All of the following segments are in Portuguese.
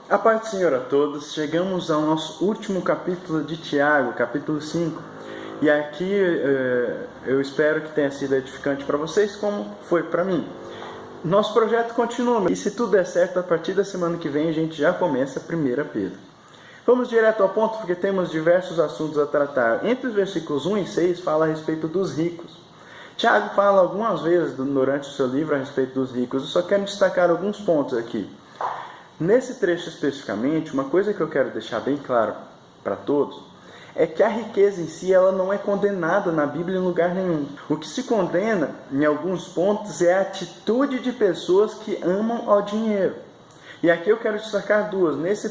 A paz do Senhor a todos. Chegamos ao nosso último capítulo de Tiago, capítulo 5. E aqui eu espero que tenha sido edificante para vocês, como foi para mim. Nosso projeto continua, e se tudo der certo, a partir da semana que vem a gente já começa 1 Pedro. Vamos direto ao ponto, porque temos diversos assuntos a tratar. Entre os versículos 1 e 6 fala a respeito dos ricos. Tiago fala algumas vezes durante o seu livro a respeito dos ricos. Eu só quero destacar alguns pontos aqui. Nesse trecho especificamente, uma coisa que eu quero deixar bem claro para todos é que a riqueza em si ela não é condenada na Bíblia em lugar nenhum. O que se condena em alguns pontos é a atitude de pessoas que amam ao dinheiro. E aqui eu quero destacar duas. Nesse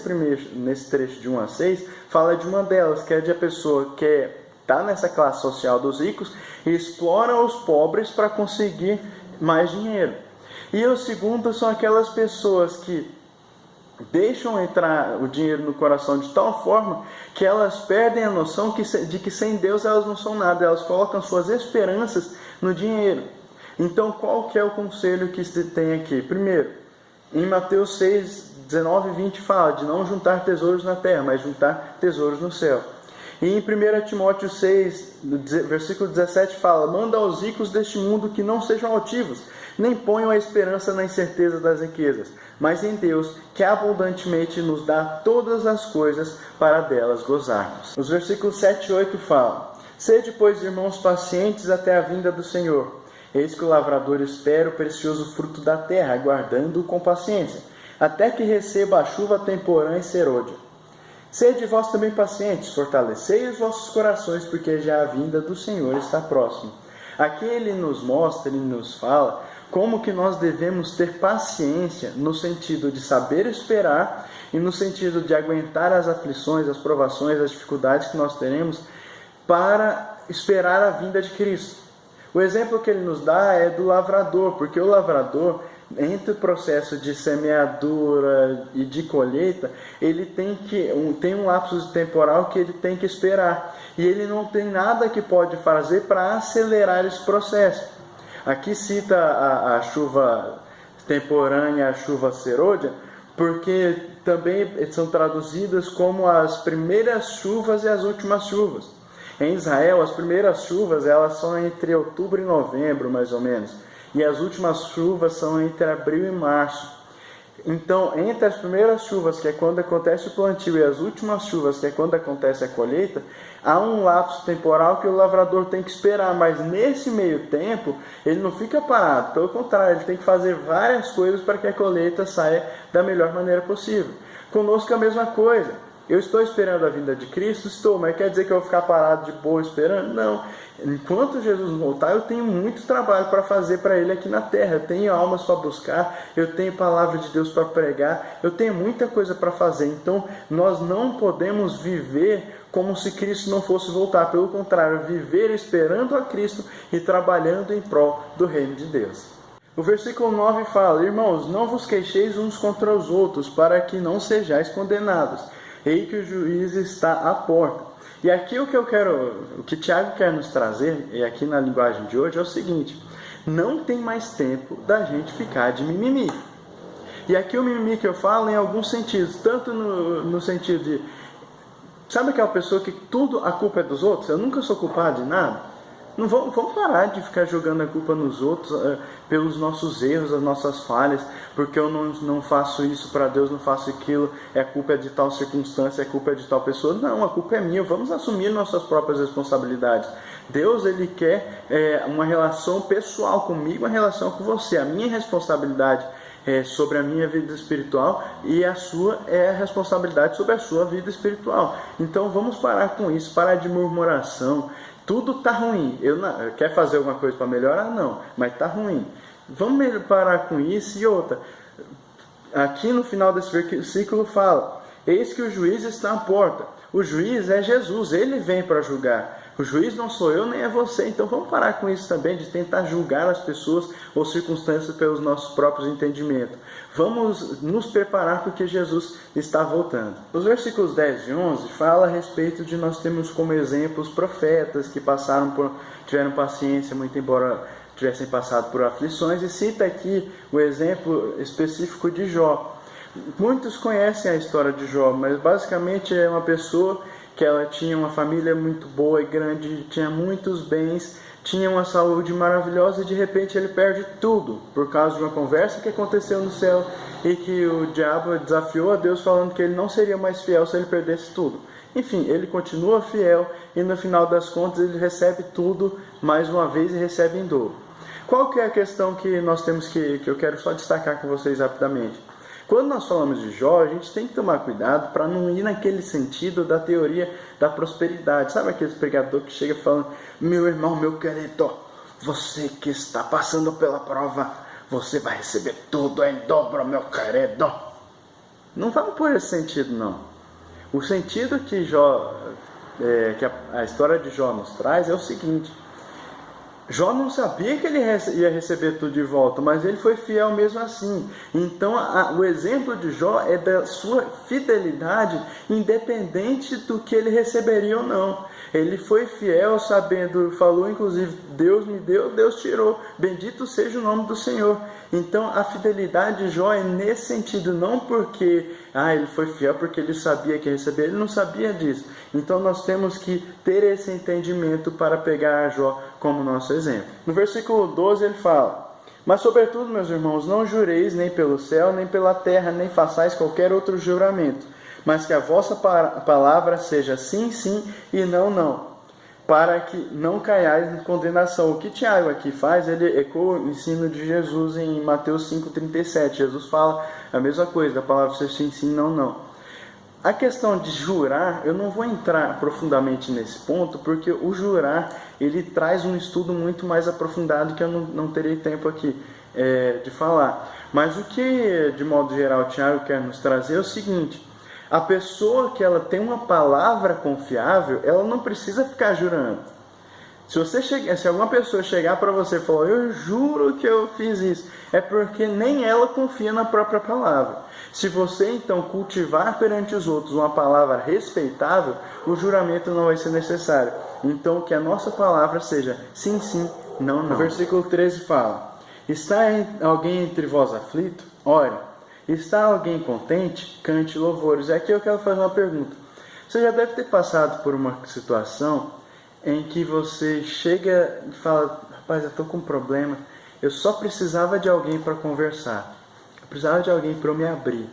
trecho de 1 a 6, fala de uma delas, que é de a pessoa que está nessa classe social dos ricos e explora os pobres para conseguir mais dinheiro. E o segundo são aquelas pessoas que deixam entrar o dinheiro no coração de tal forma que elas perdem a noção de que sem Deus elas não são nada, elas colocam suas esperanças no dinheiro. Então qual que é o conselho que se tem aqui? Primeiro, em Mateus 6, 19 e 20 fala de não juntar tesouros na terra, mas juntar tesouros no céu. E em 1 Timóteo 6, versículo 17 fala: manda aos ricos deste mundo que não sejam altivos, nem ponham a esperança na incerteza das riquezas, mas em Deus, que abundantemente nos dá todas as coisas para delas gozarmos. Os versículos 7 e 8 falam: sede, pois, irmãos, pacientes até a vinda do Senhor. Eis que o lavrador espera o precioso fruto da terra, aguardando-o com paciência, até que receba a chuva temporã e serôdia. Sede vós também pacientes, fortalecei os vossos corações, porque já a vinda do Senhor está próxima. Aqui ele nos mostra, ele nos fala como que nós devemos ter paciência no sentido de saber esperar e no sentido de aguentar as aflições, as provações, as dificuldades que nós teremos para esperar a vinda de Cristo. O exemplo que ele nos dá é do lavrador, porque o lavrador, entre o processo de semeadura e de colheita, ele tem um lapso temporal que ele tem que esperar. E ele não tem nada que pode fazer para acelerar esse processo. Aqui cita a chuva temporânea, a chuva serôdia, porque também são traduzidas como as primeiras chuvas e as últimas chuvas. Em Israel, as primeiras chuvas elas são entre outubro e novembro, mais ou menos. E as últimas chuvas são entre abril e março. Então, entre as primeiras chuvas, que é quando acontece o plantio, e as últimas chuvas, que é quando acontece a colheita, há um lapso temporal que o lavrador tem que esperar. Mas nesse meio tempo, ele não fica parado. Pelo contrário, ele tem que fazer várias coisas para que a colheita saia da melhor maneira possível. Conosco é a mesma coisa. Eu estou esperando a vinda de Cristo? Estou, mas quer dizer que eu vou ficar parado de boa esperando? Não. Enquanto Jesus voltar, eu tenho muito trabalho para fazer para Ele aqui na terra. Eu tenho almas para buscar, eu tenho palavra de Deus para pregar, eu tenho muita coisa para fazer. Então, nós não podemos viver como se Cristo não fosse voltar. Pelo contrário, viver esperando a Cristo e trabalhando em prol do reino de Deus. O versículo 9 fala: irmãos, não vos queixeis uns contra os outros, para que não sejais condenados. Eis que o juiz está à porta. E aqui o que Tiago quer nos trazer, e aqui na linguagem de hoje, é o seguinte: não tem mais tempo da gente ficar de mimimi. E aqui o mimimi que eu falo em alguns sentidos, tanto no sentido de, sabe aquela pessoa que tudo a culpa é dos outros? Eu nunca sou culpado de nada. Não vamos parar de ficar jogando a culpa nos outros pelos nossos erros, as nossas falhas, porque eu não faço isso para Deus, não faço aquilo, a culpa é de tal circunstância, a culpa é de tal pessoa. Não, a culpa é minha. Vamos assumir nossas próprias responsabilidades. Deus, Ele quer uma relação pessoal comigo, uma relação com você. A minha responsabilidade é sobre a minha vida espiritual e a sua é a responsabilidade sobre a sua vida espiritual. Então vamos parar com isso, parar de murmuração. Tudo está ruim. Quer fazer alguma coisa para melhorar? Não, mas está ruim. Vamos parar com isso. E outra, aqui no final desse versículo fala: eis que o juiz está à porta. O juiz é Jesus, ele vem para julgar. O juiz não sou eu nem é você. Então vamos parar com isso também, de tentar julgar as pessoas ou circunstâncias pelos nossos próprios entendimentos. Vamos nos preparar porque Jesus está voltando. Os versículos 10 e 11 falam a respeito de nós termos como exemplos profetas que tiveram paciência, muito embora tivessem passado por aflições, e cita aqui o exemplo específico de Jó. Muitos conhecem a história de Jó, mas basicamente é uma pessoa que ela tinha uma família muito boa e grande, tinha muitos bens, tinha uma saúde maravilhosa e de repente ele perde tudo por causa de uma conversa que aconteceu no céu e que o diabo desafiou a Deus falando que ele não seria mais fiel se ele perdesse tudo. Enfim, ele continua fiel e no final das contas ele recebe tudo mais uma vez e recebe em dobro. Qual que é a questão que nós temos que eu quero só destacar com vocês rapidamente? Quando nós falamos de Jó, a gente tem que tomar cuidado para não ir naquele sentido da teoria da prosperidade. Sabe aquele pregador que chega falando: meu irmão, meu querido, você que está passando pela prova, você vai receber tudo em dobro, meu querido. Não vamos por esse sentido, não. O sentido que a história de Jó nos traz é o seguinte: Jó não sabia que ele ia receber tudo de volta, mas ele foi fiel mesmo assim. Então o exemplo de Jó é da sua fidelidade, independente do que ele receberia ou não. Ele foi fiel sabendo, falou inclusive: Deus me deu, Deus tirou, bendito seja o nome do Senhor. Então a fidelidade de Jó é nesse sentido, não porque ele foi fiel porque ele sabia que ia receber, ele não sabia disso. Então nós temos que ter esse entendimento para pegar Jó como nosso exemplo. No versículo 12 ele fala: mas sobretudo, meus irmãos, não jureis nem pelo céu, nem pela terra, nem façais qualquer outro juramento, mas que a vossa palavra seja sim, sim e não, não, para que não caiais em condenação. O que Tiago aqui faz, ele ecoa o ensino de Jesus em Mateus 5,37. Jesus fala a mesma coisa, a palavra seja sim, sim, não, não. A questão de jurar, eu não vou entrar profundamente nesse ponto, porque o jurar, ele traz um estudo muito mais aprofundado que eu não terei tempo aqui de falar. Mas o que, de modo geral, Tiago quer nos trazer é o seguinte: a pessoa que ela tem uma palavra confiável, ela não precisa ficar jurando. Se alguma pessoa chegar para você e falar: eu juro que eu fiz isso, é porque nem ela confia na própria palavra. Se você então cultivar perante os outros uma palavra respeitável, o juramento não vai ser necessário. Então que a nossa palavra seja sim, sim, não, não. O versículo 13 fala: está alguém entre vós aflito? Ore. Está alguém contente? Cante louvores. Aqui eu quero fazer uma pergunta. Você já deve ter passado por uma situação em que você chega e fala: rapaz, eu estou com um problema, eu só precisava de alguém para conversar, eu precisava de alguém para eu me abrir.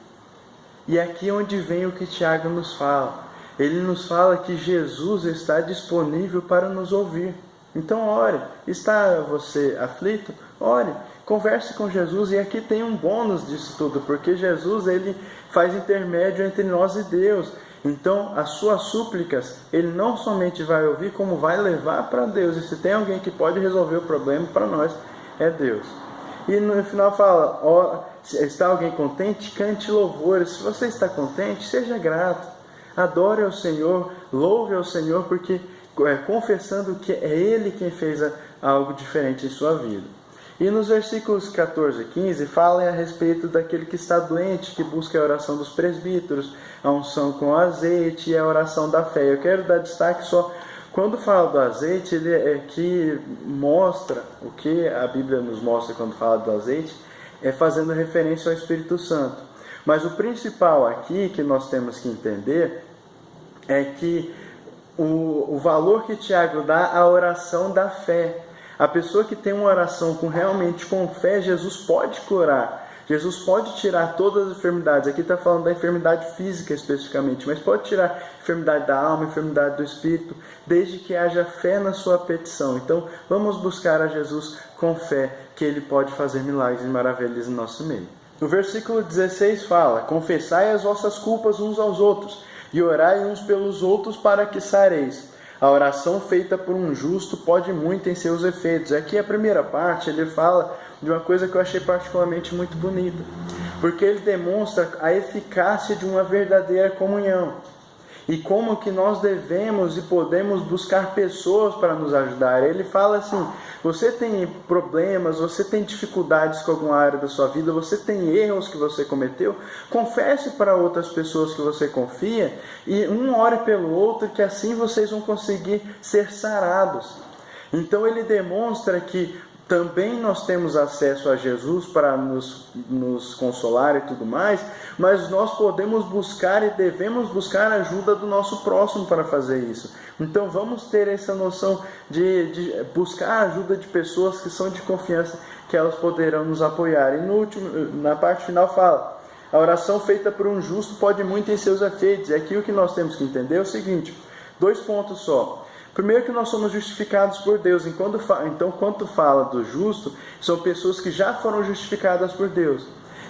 E aqui é onde vem o que Tiago nos fala. Ele nos fala que Jesus está disponível para nos ouvir. Então ore. Está você aflito? Ore. Converse com Jesus. E aqui tem um bônus disso tudo, porque Jesus ele faz intermédio entre nós e Deus. Então as suas súplicas ele não somente vai ouvir, como vai levar para Deus. E se tem alguém que pode resolver o problema para nós, é Deus. E no final fala: está alguém contente? Cante louvores. Se você está contente, seja grato. Adore ao Senhor, louve ao Senhor, porque confessando que é Ele quem fez algo diferente em sua vida. E nos versículos 14 e 15 fala a respeito daquele que está doente, que busca a oração dos presbíteros, a unção com azeite e a oração da fé. Eu quero dar destaque só, quando fala do azeite, ele que mostra, o que a Bíblia nos mostra quando fala do azeite, é fazendo referência ao Espírito Santo. Mas o principal aqui que nós temos que entender é que o valor que Tiago dá à oração da fé. A pessoa que tem uma oração realmente com fé, Jesus pode curar. Jesus pode tirar todas as enfermidades. Aqui está falando da enfermidade física especificamente, mas pode tirar a enfermidade da alma, a enfermidade do espírito, desde que haja fé na sua petição. Então vamos buscar a Jesus com fé, que Ele pode fazer milagres e maravilhas no nosso meio. No versículo 16 fala: confessai as vossas culpas uns aos outros e orai uns pelos outros para que sareis. A oração feita por um justo pode muito em seus efeitos. Aqui a primeira parte ele fala de uma coisa que eu achei particularmente muito bonita, porque ele demonstra a eficácia de uma verdadeira comunhão e como que nós devemos e podemos buscar pessoas para nos ajudar. Ele fala assim: você tem problemas, você tem dificuldades com alguma área da sua vida, você tem erros que você cometeu, confesse para outras pessoas que você confia e um ore pelo outro, que assim vocês vão conseguir ser sarados. Então ele demonstra que também nós temos acesso a Jesus para nos consolar e tudo mais, mas nós podemos buscar e devemos buscar a ajuda do nosso próximo para fazer isso. Então vamos ter essa noção de buscar a ajuda de pessoas que são de confiança, que elas poderão nos apoiar. E na parte final fala: a oração feita por um justo pode muito em seus efeitos. E aqui o que nós temos que entender é o seguinte: 2 pontos só. Primeiro, que nós somos justificados por Deus. Então, quando fala do justo, são pessoas que já foram justificadas por Deus.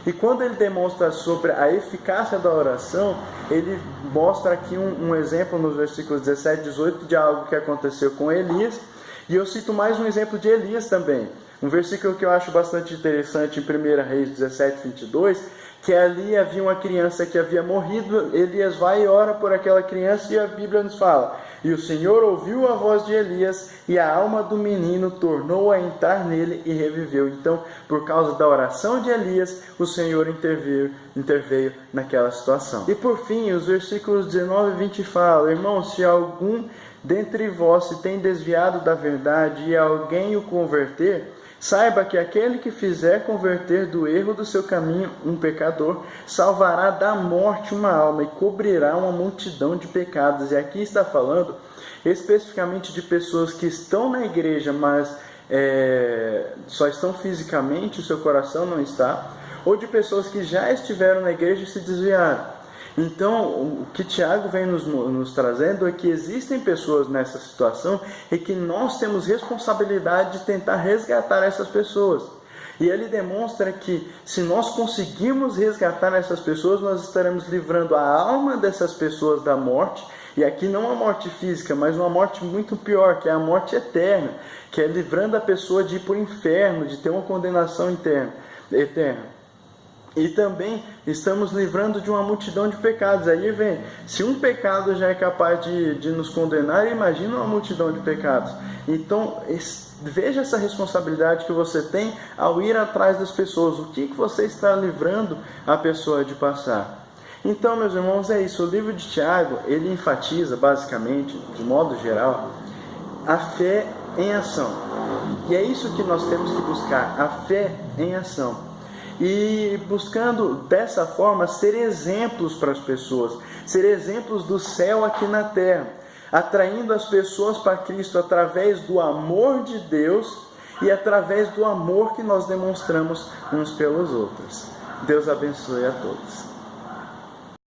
E quando ele demonstra sobre a eficácia da oração, ele mostra aqui um exemplo nos versículos 17 e 18 de algo que aconteceu com Elias. E eu cito mais um exemplo de Elias também. Um versículo que eu acho bastante interessante em 1 Reis 17, 22, que ali havia uma criança que havia morrido. Elias vai e ora por aquela criança, e a Bíblia nos fala: e o Senhor ouviu a voz de Elias, e a alma do menino tornou a entrar nele e reviveu. Então, por causa da oração de Elias, o Senhor interveio naquela situação. E por fim, os versículos 19 e 20 falam: irmãos, se algum dentre vós se tem desviado da verdade e alguém o converter, saiba que aquele que fizer converter do erro do seu caminho um pecador, salvará da morte uma alma e cobrirá uma multidão de pecados. E aqui está falando especificamente de pessoas que estão na igreja, mas só estão fisicamente, o seu coração não está, ou de pessoas que já estiveram na igreja e se desviaram. Então, o que Tiago vem nos trazendo é que existem pessoas nessa situação e que nós temos responsabilidade de tentar resgatar essas pessoas. E ele demonstra que se nós conseguirmos resgatar essas pessoas, nós estaremos livrando a alma dessas pessoas da morte. E aqui não a morte física, mas uma morte muito pior, que é a morte eterna, que é livrando a pessoa de ir para o inferno, de ter uma condenação eterna. E também estamos livrando de uma multidão de pecados. Aí vem, se um pecado já é capaz de nos condenar, imagina uma multidão de pecados. Então, veja essa responsabilidade que você tem ao ir atrás das pessoas. O que você está livrando a pessoa de passar? Então, meus irmãos, é isso. O livro de Tiago, ele enfatiza, basicamente, de modo geral, a fé em ação. E é isso que nós temos que buscar, a fé em ação. E buscando dessa forma ser exemplos para as pessoas, ser exemplos do céu aqui na terra, atraindo as pessoas para Cristo através do amor de Deus e através do amor que nós demonstramos uns pelos outros. Deus abençoe a todos.